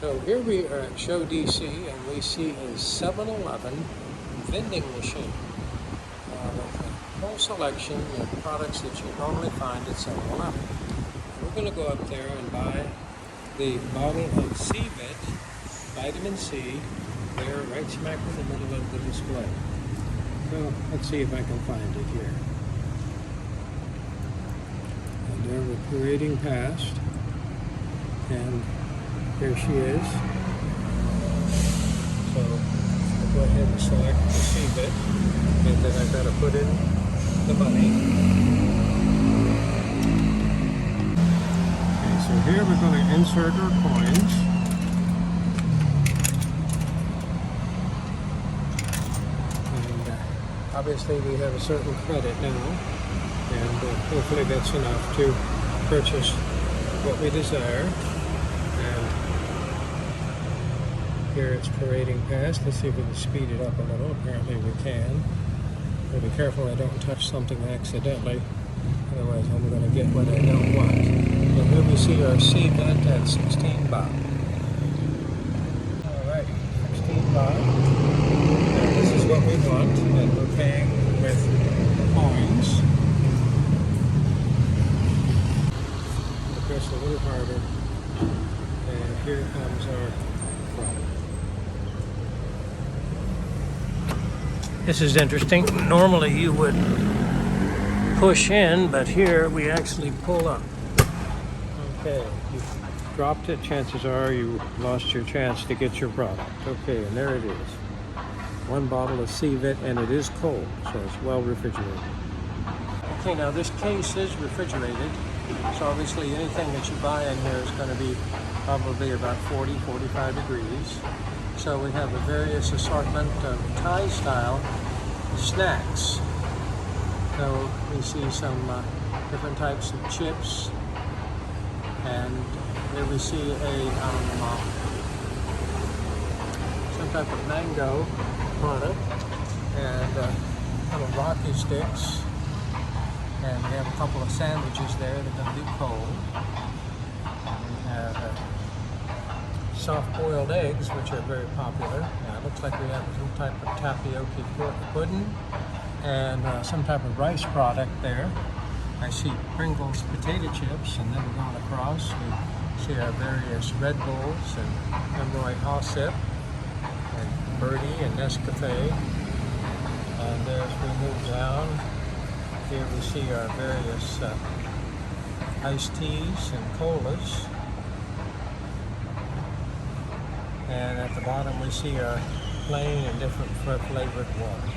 So here we are at Show DC, and we see a 7-Eleven vending machine with a whole selection of products that you normally find at 7-Eleven. We're going to go up there and buy the bottle of C-Vit, vitamin C, there right smack in the middle of the display. So let's see if I can find it here. And there we're parading past, and there she is. So I'll go ahead and select the C-Vit, and then I've got to put in the money. Okay, so here we're going to insert our coins. And obviously we have a certain credit now, and hopefully that's enough to purchase what we desire. And here it's parading past. Let's see if we can speed it up a little. Apparently we can. But be careful I don't touch something accidentally. Otherwise I'm going to get what I don't want. And here we see our C-Vit at 16 baht. Alright, 16 baht. And this is what we want. And we're paying with coins. Press a little harder. And here comes our product. This is interesting. Normally you would push in, but here we actually pull up. Okay, you dropped it, chances are you lost your chance to get your product. Okay, and there it is. One bottle of C-Vit, and it is cold, so it's well refrigerated. Okay, now this case is refrigerated, so obviously anything that you buy in here is going to be probably about 40, 45 degrees. So we have a various assortment of Thai-style snacks. So we see some different types of chips, and here we see some type of mango product, and little rocky sticks. And we have a couple of sandwiches there that are going to be cold. And we have soft-boiled eggs, which are very popular. Now, it looks like we have some type of tapioca pudding and some type of rice product there. I see Pringles potato chips, and then we're going across. We see our various Red Bulls and Emerald Hossip and Birdie and Nescafe. And as we move down, here we see our various iced teas and colas. And at the bottom we see our plain and different flavored water.